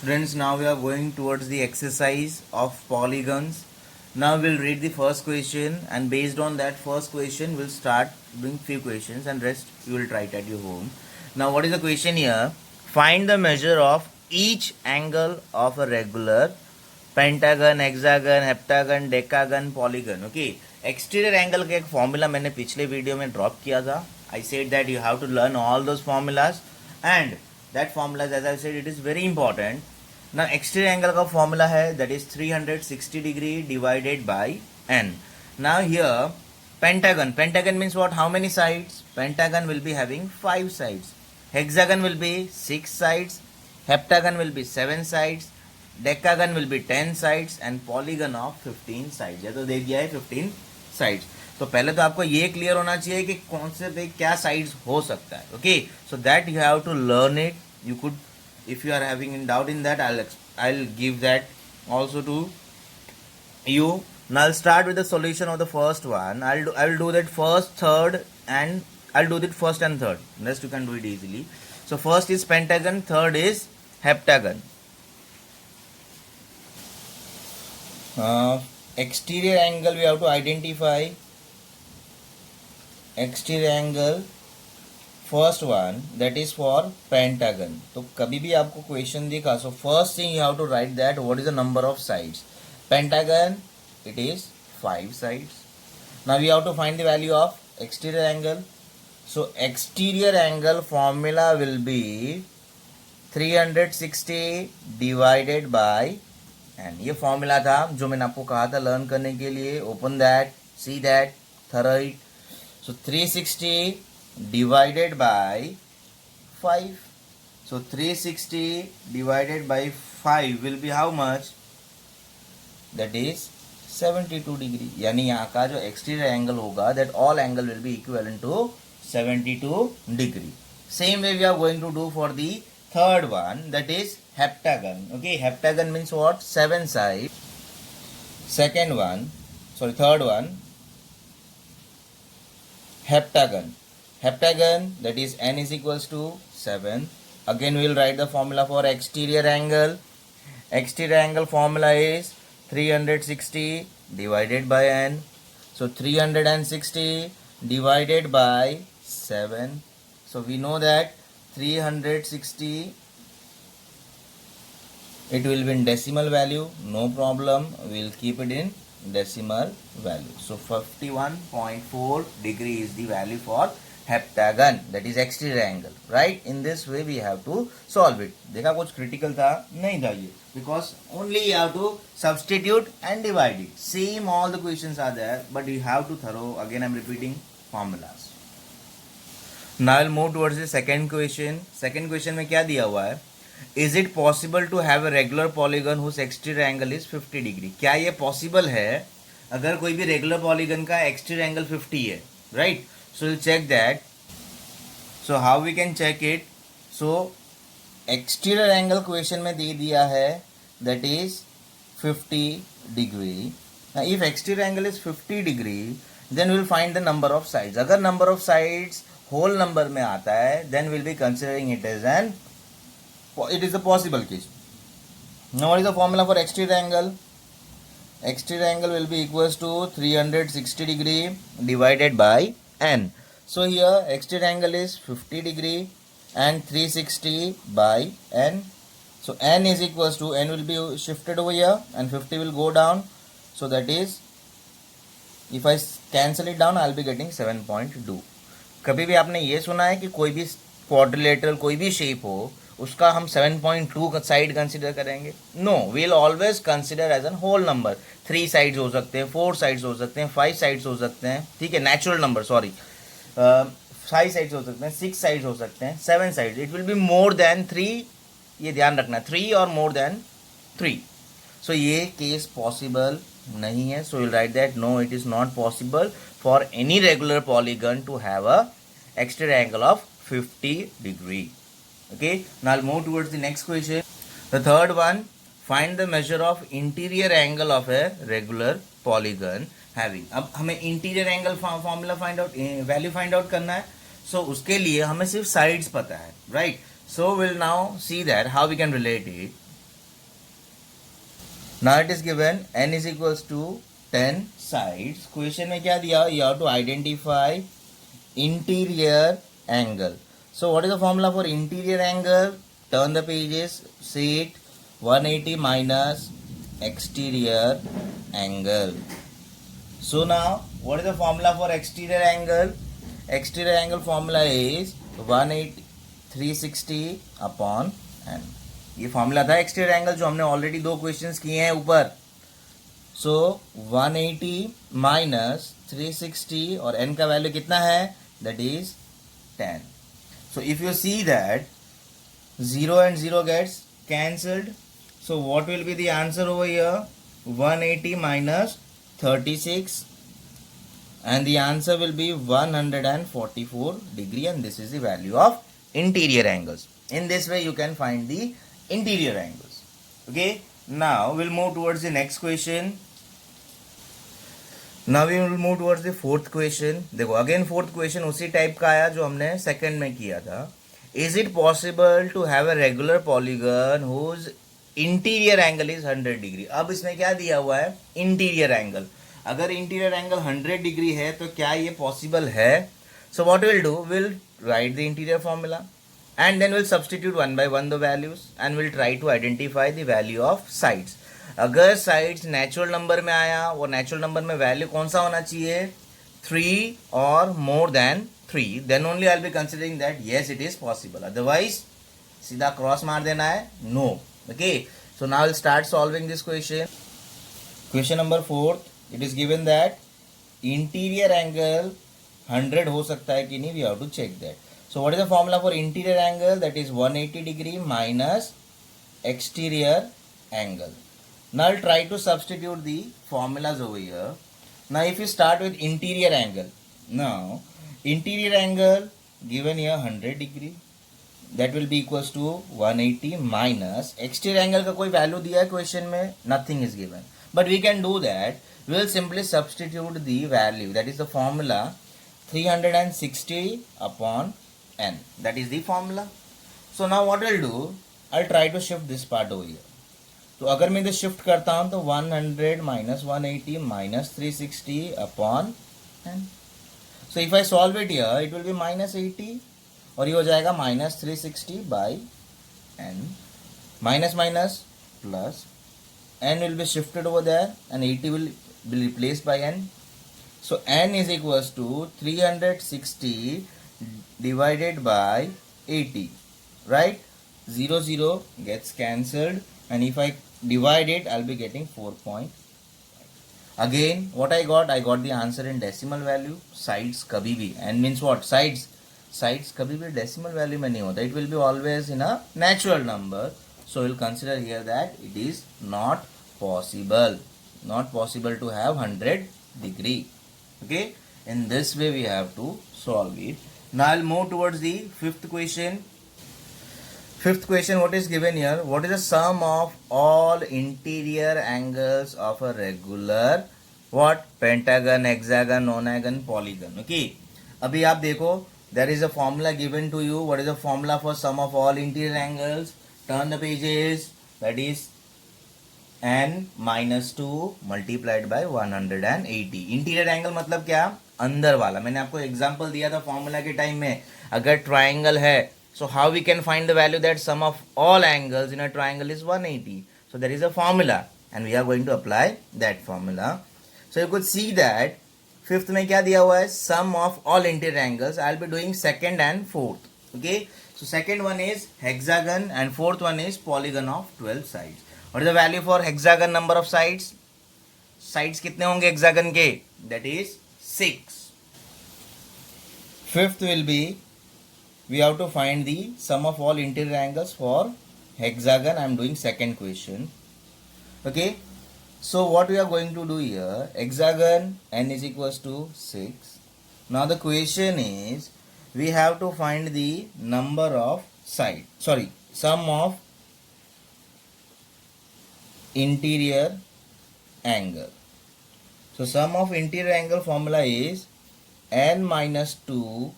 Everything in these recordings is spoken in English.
Students, now we are going towards the exercise of polygons. Now we'll read the first question, and based on that first question we'll start doing few questions, and rest you will try it at your home. Now what is the question here? Find the measure of each angle of a regular pentagon, hexagon, heptagon, decagon, polygon. Okay, exterior angle का एक formula मैंने पिछले video में drop किया था. I said that you have to learn all those formulas, and that formulas, as I said, it is very important. ना exterior angle का formula है that is 360 degree divided by n. Now here pentagon, pentagon means what? How many sides? Pentagon will be having 5 sides. Hexagon will be 6 sides. Heptagon will be 7 sides. Decagon will be 10 sides and polygon of 15 sides. ये तो दे दिया है 15 sides. तो पहले तो आपको ये clear होना चाहिए कि कौन से पे क्या साइड्स हो सकता है. Okay, so that you have to learn it. You could, if you are having in doubt in that, I'll give that also to you. Now I'll start with the solution of the first one. I'll do that first, third, and I'll do that first and third. Rest you can do it easily. So first is pentagon, third is heptagon. Exterior angle we have to identify. Exterior angle first one that is for pentagon. तो कभी भी आपको question दिखा, so first thing you have to write that what is the number of sides. Pentagon it is 5 sides. Now we have to find the value of exterior angle. So exterior angle formula will be 360 divided by n. ये formula था जो मैंने आपको कहा था learn करने के लिए. Open that, see that, thorough it. So 360 divided by 5. So 360 divided by 5 will be how much? That is 72 degree. यानी यहाँ का जो exterior angle होगा, that all angle will be equivalent to 72 degree. Same way we are going to do for the third one, that is heptagon. Okay, heptagon means what? 7 sides. Second one, sorry, third one, heptagon. Heptagon, that is n is equals to 7. Again we will write the formula for exterior angle. Exterior angle formula is 360 divided by n. So 360 divided by 7. So we know that 360, it will be in decimal value. No problem, we will keep it in decimal value. So 51.4 degree is the value for heptagon, that is exterior angle. Right, in this way we have to solve it. देखा कुछ critical था? नहीं था ये, because only you have to substitute and divide it. Same all the questions are there, but you have to thorough. Again I'm repeating formulas. Now I'll move towards the second question. Second question में क्या दिया हुआ है? Is it possible to have a regular polygon whose exterior angle is 50 degree? क्या ये possible है अगर कोई भी regular polygon का exterior angle 50 है? Right? So we'll check that. So how we can check it? So exterior angle question में दे दिया है that is 50 degree. Now if exterior angle is 50 degree, then we'll find the number of sides. अगर number of sides whole number में आता है, then we'll be considering it as it is a possible case. Now what is the formula for exterior angle? Exterior angle will be equals to 360 degree divided by n. So here exterior angle is 50 degree and 360 by n. So n is equals to, n will be shifted over here and 50 will go down. So that is, if I cancel it down, I will be getting 7.2. कभी भी आपने ये सुना है कि कोई भी quadrilateral कोई भी शेप हो उसका हम 7.2 साइड कंसिडर करेंगे? No, we will always consider as an whole number. 3 sides हो सकते हैं, 4 साइड्स हो सकते हैं, 5 साइड्स हो सकते हैं. ठीक है, नेचुरल नंबर, सॉरी, 5 साइड्स हो सकते हैं, 6 साइड्स हो सकते हैं, 7 sides. It will be more than 3. ये ध्यान रखना, 3 और मोर देन 3. सो ये केस पॉसिबल नहीं है. So will write that no, it is not possible for any regular polygon to have a exterior angle of 50 degree. Okay, now I'll move towards the next question. The third one, find the measure of interior angle of a regular polygon having. अब हमें interior angle formula find out, value find out करना है. So उसके लिए हमें सिर्फ sides पता है, right? So we'll now see that how we can relate it. Now it is given n is equals to 10 sides. Question में क्या दिया? You have to identify interior angle. So what is the formula for interior angle? Turn the pages. See it. 180 minus exterior angle. So now what is the formula for exterior angle? Exterior angle formula is 180 360 upon n. ये formula था exterior angle जो हमने already 2 questions किए हैं ऊपर. सो 180 minus 360 और n का value कितना है? That is 10. So if you see that 0 and 0 gets cancelled. So what will be the answer over here? 180 minus 36 and the answer will be 144 degree, and this is the value of interior angles. In this way you can find the interior angles. Okay, now we'll move towards the next question. Now we will move towards the fourth question. देखो again fourth question उसी type का आया जो हमने second में किया था. Is it possible to have a regular polygon whose interior angle is 100 degree? अब इसमें क्या दिया हुआ है? Interior angle. अगर इंटीरियर एंगल 100 डिग्री है तो क्या ये पॉसिबल है? So what will do, will write the interior formula and then we'll substitute one by one the values and we'll try to identify the value of sides. अगर sides natural number में आया, वो natural number में value कौन सा होना चाहिए? 3 or more than 3. Then only I'll be considering that yes it is possible. Otherwise सीधा क्रॉस मार देना है, no. Okay, so now I'll start solving this question. Question number 4. It is given that interior angle 100 हो सकता है कि नहीं, we have to check that. So what is the formula for interior angle? That is 180 degree minus exterior angle. Now I'll try to substitute the formulas over here. Now if you start with interior angle, now interior angle given here 100 degree, that will be equals to 180 minus exterior angle का कोई value दिया है question में? Nothing is given. But we can do that. We will simply substitute the value. That is the formula 360 upon n. That is the formula. So now what I'll do, I'll try to shift this part over here. तो अगर मैं इधर shift करता हूं तो 100 minus 180 minus 360 upon n. So if I solve it here, it will be minus 80 और ये हो जाएगा minus 360 by n. Minus minus plus n will be shifted over there and 80 will be replaced by n. So n is equals to 360 divided by 80, right? 0 0 gets cancelled and if I divide it I'll be getting 4. Again what I got the answer in decimal value. Sides कभी भी, n means what? Sides कभी भी decimal value में नहीं होता, it will be always in a natural number. So we'll consider here that it is not possible to have 100 degree. Okay, in this way we have to solve it. Now I'll move towards the fifth question. Fifth question, what is given here? What is the sum of all interior angles of a regular what? Pentagon, hexagon, nonagon, polygon. Okay, अभी आप देखो, there is a formula given to you. What is the formula for sum of all interior angles? Turn the pages. That is n minus 2 multiplied by 180. Interior angle मतलब क्या? अंदर वाला. मैंने आपको example दिया था फॉर्मूला के टाइम में. अगर ट्राइंगल है, so how we can find the value that sum of all angles in a triangle is 180. So there is a formula and we are going to apply that formula. So you could see that fifth में क्या दिया हुआ है? Sum of all interior angles. I'll be doing second and fourth. Okay, so second one is hexagon and fourth one is polygon of 12 sides. What is the value for hexagon number of sides? Sides कितने होंगे hexagon के? That is 6. Fifth will be, we have to find the sum of all interior angles for hexagon. I am doing second question. Okay, so what we are going to do here, hexagon n is equals to 6. Now the question is, we have to find the number of sum of interior angle. So sum of interior angle formula is n minus 2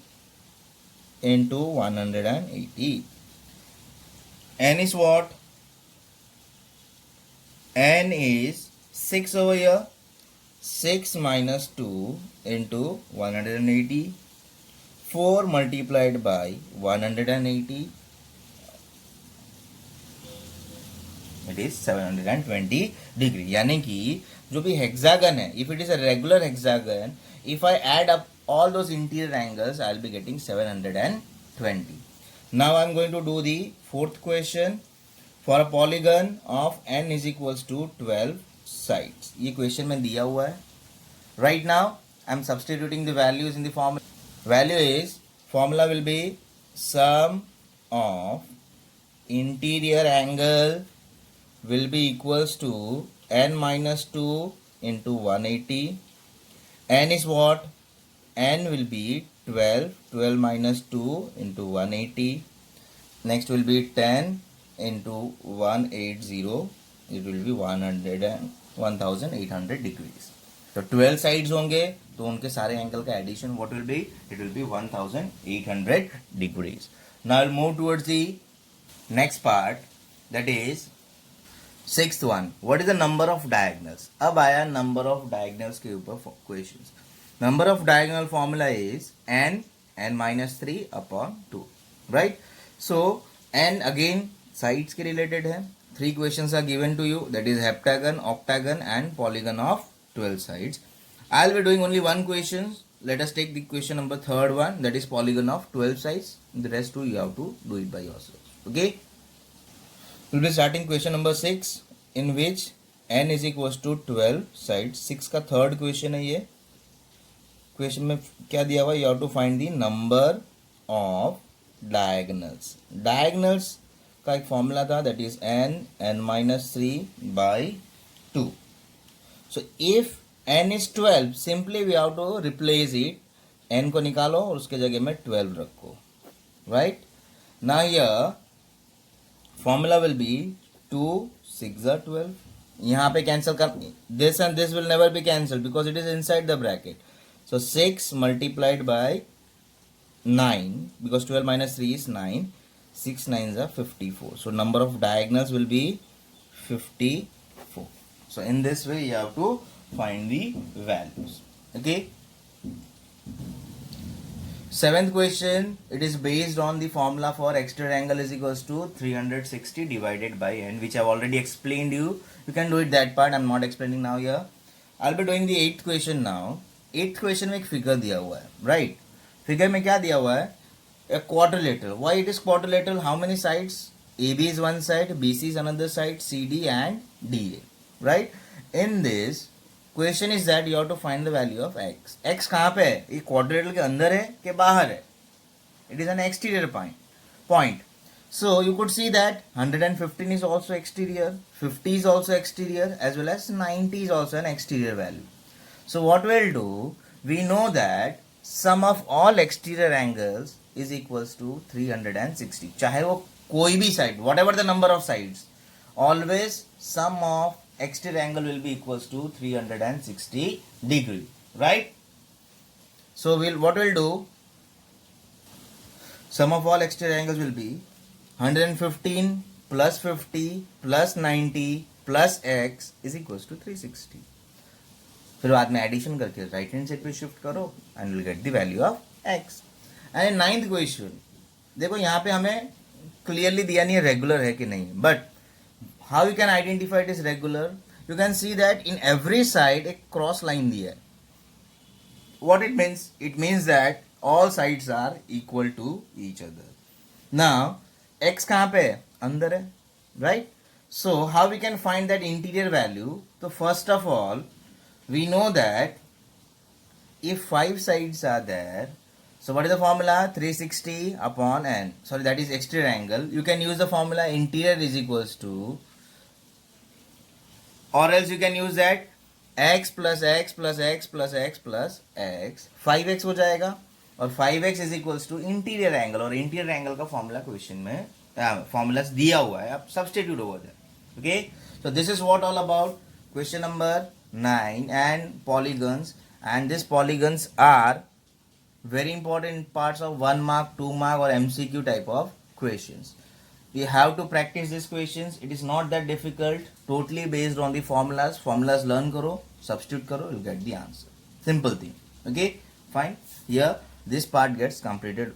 into 180. N is what? n is 6 over here. 6 minus 2 into 180. 4 multiplied by 180. It is 720 degree. यानी कि जो भी hexagon है, if it is a regular hexagon, if I add up all those interior angles, I will be getting 720. Now I am going to do the fourth question. For a polygon of n is equals to 12 sides. ये question में दिया हुआ है. Right now I am substituting the values in the formula. Value is, formula will be sum of interior angle will be equals to n minus 2 into 180. N is what? N will be 12. 12 minus 2 into 180. Next will be 10 into 180. It will be 1800 degrees. तो 12 sides होंगे तो उनके सारे angle का addition what will be? It will be 1800 degrees. Now I'll move towards the next part, that is sixth one. What is the number of diagonals? अब आया number of diagonals के ऊपर questions. Number of diagonal formula is n minus 3 upon 2. Right? So n again sides के related है. 3 questions are given to you, that is heptagon, octagon and polygon of 12 sides. I'll be doing only one question. Let us take the question number third one, that is polygon of 12 sides. The rest two you have to do it by yourself. Okay? We'll be starting question number 6, in which n is equals to 12 sides. 6 का third question है ये. Question में क्या दिया हुआ? You have to find the number of diagonals. Diagonals का एक formula था, that is n minus 3 by 2. So if n is 12, simply we have to replace it. n को निकालो और उसके जगह में 12 रखो. Right? Now here formula will be 2 6 are 12. यहाँ पे cancel कर, this and this will never be cancelled because it is inside the bracket. So 6 multiplied by 9, because 12 minus 3 is 9. 6 9s are 54. So number of diagonals will be 54. So in this way you have to find the values. Okay. Seventh question, it is based on the formula for exterior angle is equals to 360 divided by n, which I have already explained you. You can do it that part. I am not explaining now here. I'll be doing the 8th question now. 8th question में एक figure दिया हुआ है, right? Figure में क्या दिया हुआ है? A quadrilateral. Why it is quadrilateral? How many sides? AB is one side, BC is another side, CD and DA. Right? In this question is that you have to find the value of x. X कहाँ पे है? ये quadrilateral के अंदर है कि बाहर है? It is an exterior point. So you could see that 115 is also exterior, 50 is also exterior, as well as 90 is also an exterior value. So what we'll do? We know that sum of all exterior angles is equals to 360. चाहे वो कोई भी side, whatever the number of sides, always sum of exterior angle will be equals to 360 degree, right? So what we'll do? Sum of all exterior angles will be 115 plus 50 plus 90 plus x is equals to 360. फिर बाद में addition करके right hand side पे shift करो and will get the value of x. And 9th question देखो, यहाँ पे हमें क्लियरली दिया नहीं है रेगुलर है कि नहीं, but how you can identify it is regular? You can see that in every side एक क्रॉस लाइन दिया है. What it means? It means that all sides are equal to each other. Now x कहाँ पे है? अंदर है, right? So how we can find that interior value? तो first of all we know that if 5 sides are there, so what is the formula? 360 upon n. Sorry, that is exterior angle. You can use the formula interior is equals to, or else you can use that x plus x plus x plus x plus x. 5x हो जाएगा और 5x is equals to interior angle, और interior angle का formula question में formulas दिया हुआ है, आप substitute over there. Okay, so this is what all about question number 9 and polygons, and these polygons are very important parts of 1 mark, 2 mark or MCQ type of questions. you have to practice these questions. It is not that difficult, totally based on the formulas learn karo, substitute karo, you'll get the answer. Simple thing. Okay, fine. Here this part gets completed